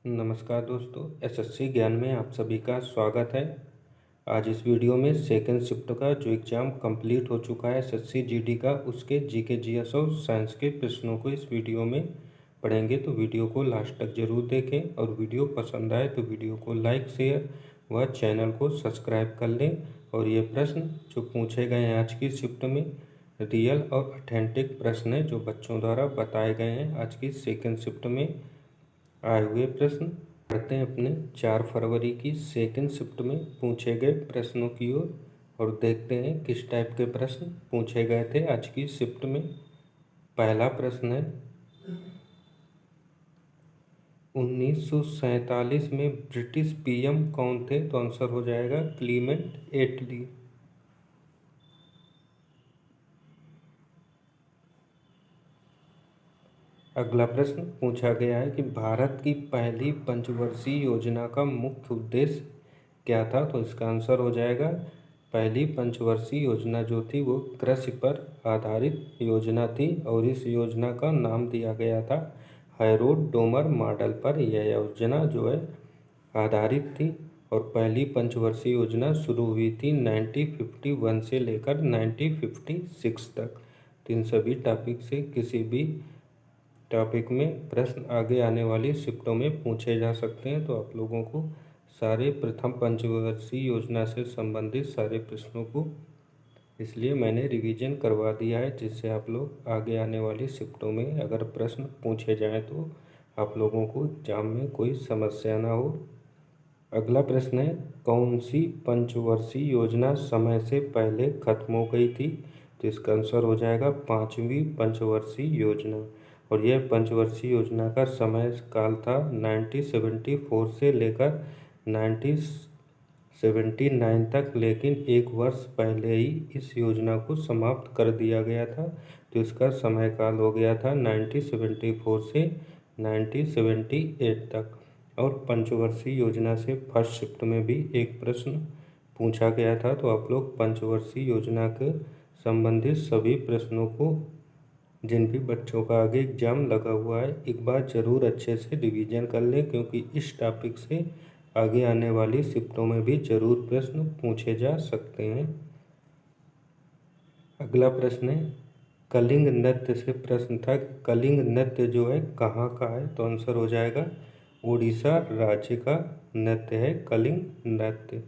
नमस्कार दोस्तों, एसएससी ज्ञान में आप सभी का स्वागत है। आज इस वीडियो में सेकेंड शिफ्ट का जो एग्ज़ाम कंप्लीट हो चुका है एसएससी जीडी का, उसके जीके जीएस और साइंस के प्रश्नों को इस वीडियो में पढ़ेंगे। तो वीडियो को लास्ट तक जरूर देखें और वीडियो पसंद आए तो वीडियो को लाइक शेयर व चैनल को सब्सक्राइब कर लें। और ये प्रश्न जो पूछे गए हैं आज की शिफ्ट में रियल और ऑथेंटिक प्रश्न है जो बच्चों द्वारा बताए गए हैं आज की सेकेंड शिफ्ट में आए हुए प्रश्न। पढ़ते हैं अपने 4 फरवरी की सेकेंड शिफ्ट में पूछे गए प्रश्नों की ओर और देखते हैं किस टाइप के प्रश्न पूछे गए थे आज की शिफ्ट में। पहला प्रश्न है, 1947 में ब्रिटिश पीएम कौन थे? तो आंसर हो जाएगा क्लीमेंट एटली। अगला प्रश्न पूछा गया है कि भारत की पहली पंचवर्षीय योजना का मुख्य उद्देश्य क्या था? तो इसका आंसर हो जाएगा पहली पंचवर्षीय योजना जो थी वो कृषि पर आधारित योजना थी और इस योजना का नाम दिया गया था हैरोल्ड डोमर मॉडल पर यह योजना जो है आधारित थी। और पहली पंचवर्षीय योजना शुरू हुई थी 1951 से लेकर 1956 तक। इन सभी टॉपिक से किसी भी टॉपिक में प्रश्न आगे आने वाली शिफ्टों में पूछे जा सकते हैं। तो आप लोगों को सारे प्रथम पंचवर्षीय योजना से संबंधित सारे प्रश्नों को इसलिए मैंने रिवीजन करवा दिया है, जिससे आप लोग आगे आने वाली शिफ्टों में अगर प्रश्न पूछे जाएं तो आप लोगों को एग्जाम में कोई समस्या ना हो। अगला प्रश्न है, कौन सी पंचवर्षीय योजना समय से पहले खत्म हो गई थी? तो इसका आंसर हो जाएगा 5वीं पंचवर्षीय योजना। और यह पंचवर्षीय योजना का समय काल था 1974 से लेकर 1979 तक, लेकिन एक वर्ष पहले ही इस योजना को समाप्त कर दिया गया था। तो इसका समय काल हो गया था 1974 से 1978 तक। और पंचवर्षीय योजना से फर्स्ट शिफ्ट में भी एक प्रश्न पूछा गया था। तो आप लोग पंचवर्षीय योजना के संबंधित सभी प्रश्नों को जिन भी बच्चों का आगे एग्जाम लगा हुआ है एक बार ज़रूर अच्छे से रिवीजन कर लें, क्योंकि इस टॉपिक से आगे आने वाली शिफ्टों में भी ज़रूर प्रश्न पूछे जा सकते हैं। अगला प्रश्न है, कलिंग नृत्य से प्रश्न था कि कलिंग नृत्य जो है कहाँ का है? तो आंसर हो जाएगा उड़ीसा राज्य का नृत्य है कलिंग नृत्य।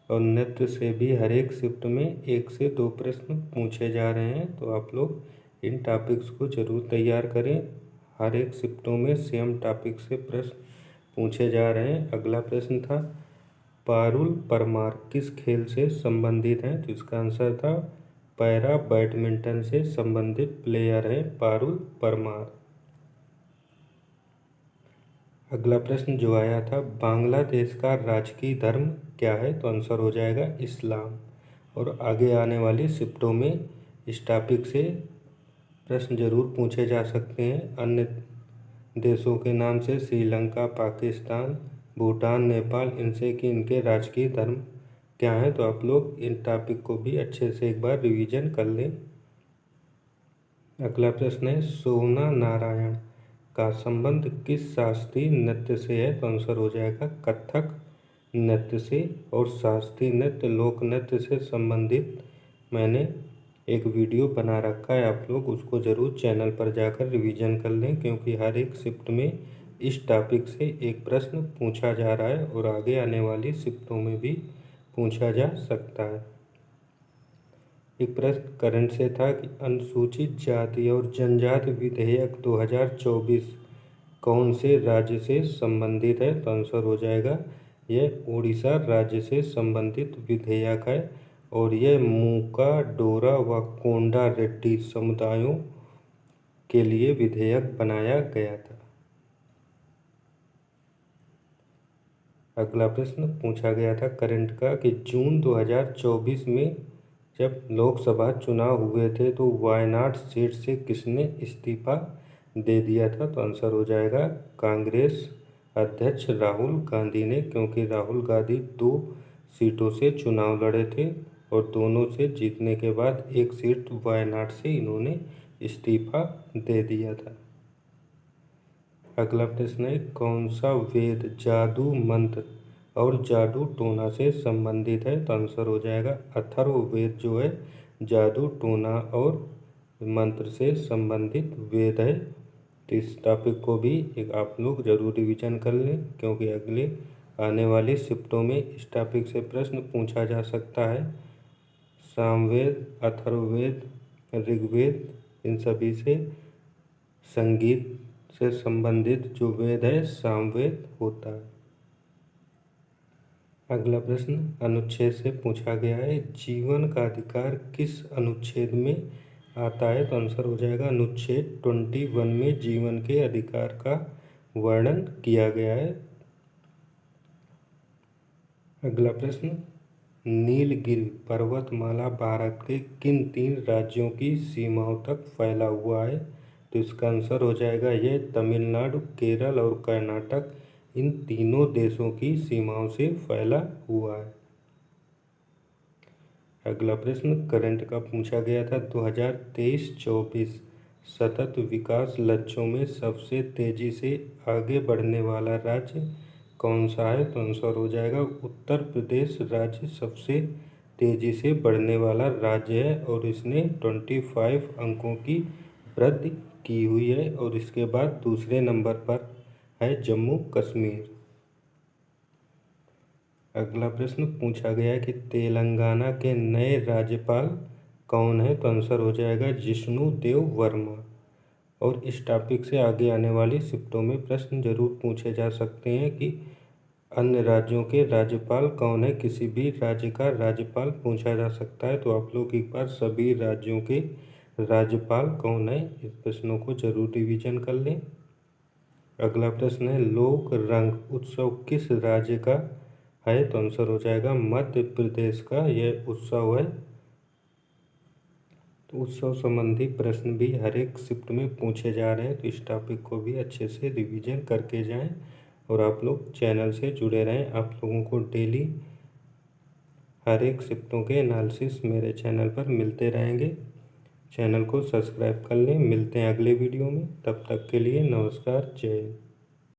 और नृत्य से भी हर एक शिफ्ट में 1 से 2 प्रश्न पूछे जा रहे हैं। तो आप लोग इन टॉपिक्स को जरूर तैयार करें। हर एक शिफ्टों में सेम टॉपिक से प्रश्न पूछे जा रहे हैं। अगला प्रश्न था, पारुल परमार किस खेल से संबंधित हैं? तो इसका आंसर था पैरा बैडमिंटन से संबंधित प्लेयर है पारुल परमार। अगला प्रश्न जो आया था, बांग्लादेश का राजकीय धर्म क्या है? तो आंसर हो जाएगा इस्लाम। और आगे आने वाली शिफ्टों में इस टॉपिक से प्रश्न जरूर पूछे जा सकते हैं। अन्य देशों के नाम से श्रीलंका, पाकिस्तान, भूटान, नेपाल, इनसे कि इनके राजकीय धर्म क्या हैं। तो आप लोग इन टॉपिक को भी अच्छे से एक बार रिवीजन कर लें। अगला प्रश्न है, सोना नारायण का संबंध किस शास्त्रीय नृत्य से है? तो आंसर हो जाएगा कथक नृत्य से। और शास्त्रीय नृत्य लोक नृत्य से संबंधित मैंने एक वीडियो बना रखा है, आप लोग उसको ज़रूर चैनल पर जाकर रिवीजन कर लें, क्योंकि हर एक शिफ्ट में इस टॉपिक से एक प्रश्न पूछा जा रहा है और आगे आने वाली शिफ्टों में भी पूछा जा सकता है। एक प्रश्न करंट से था कि अनुसूचित जाति और जनजाति विधेयक 2024 कौन से राज्य से संबंधित है? तो आंसर हो जाएगा यह उड़ीसा राज्य से संबंधित विधेयक है। और यह मूका, डोरा व कोंडा रेड्डी समुदायों के लिए विधेयक बनाया गया था। अगला प्रश्न पूछा गया था करंट का कि जून 2024 में जब लोकसभा चुनाव हुए थे तो वायनाड सीट से किसने इस्तीफा दे दिया था? तो आंसर हो जाएगा कांग्रेस अध्यक्ष राहुल गांधी ने, क्योंकि राहुल गांधी 2 सीटों से चुनाव लड़े थे और दोनों से जीतने के बाद एक सीट वायनाड से इन्होंने इस्तीफा दे दिया था। अगला प्रश्न है, कौन सा वेद जादू मंत्र और जादू टोना से संबंधित है? तो आंसर हो जाएगा अथर्ववेद जो है जादू टोना और मंत्र से संबंधित वेद है। तो इस टॉपिक को भी एक आप लोग जरूर रिवीजन कर लें, क्योंकि अगले आने वाली शिफ्टों में इस टॉपिक से प्रश्न पूछा जा सकता है। सामवेद, अथर्ववेद, ऋग्वेद, इन सभी से संगीत से संबंधित जो वेद है सामवेद होता है। अगला प्रश्न अनुच्छेद से पूछा गया है, जीवन का अधिकार किस अनुच्छेद में आता है? तो आंसर हो जाएगा अनुच्छेद 21 में जीवन के अधिकार का वर्णन किया गया है। अगला प्रश्न, नीलगिरी पर्वतमाला भारत के किन 3 राज्यों की सीमाओं तक फैला हुआ है? तो इसका आंसर हो जाएगा यह तमिलनाडु, केरल और कर्नाटक, इन तीनों देशों की सीमाओं से फैला हुआ है। अगला प्रश्न करंट का पूछा गया था, 2023-24 सतत विकास लक्ष्यों में सबसे तेजी से आगे बढ़ने वाला राज्य कौन सा है? तो आंसर हो जाएगा उत्तर प्रदेश राज्य सबसे तेजी से बढ़ने वाला राज्य है और इसने 25 अंकों की वृद्धि की हुई है और इसके बाद दूसरे नंबर पर है जम्मू कश्मीर। अगला प्रश्न पूछा गया है कि तेलंगाना के नए राज्यपाल कौन है? तो आंसर हो जाएगा जिष्णु देव वर्मा। और इस टॉपिक से आगे आने वाली शिफ्टों में प्रश्न जरूर पूछे जा सकते हैं कि अन्य राज्यों के राज्यपाल कौन है, किसी भी राज्य का राज्यपाल पूछा जा सकता है। तो आप लोग एक बार सभी राज्यों के राज्यपाल कौन है इस प्रश्नों को जरूर रिवीजन कर लें। अगला प्रश्न है, लोक रंग उत्सव किस राज्य का है? तो आंसर हो जाएगा मध्य प्रदेश का यह उत्सव है। तो उत्सव संबंधी प्रश्न भी हर एक शिफ्ट में पूछे जा रहे हैं, तो इस टॉपिक को भी अच्छे से रिवीजन करके जाएं और आप लोग चैनल से जुड़े रहें। आप लोगों को डेली हर एक शिफ्टों के एनालिसिस मेरे चैनल पर मिलते रहेंगे। चैनल को सब्सक्राइब कर लें। मिलते हैं अगले वीडियो में, तब तक के लिए नमस्कार, जय हिंद।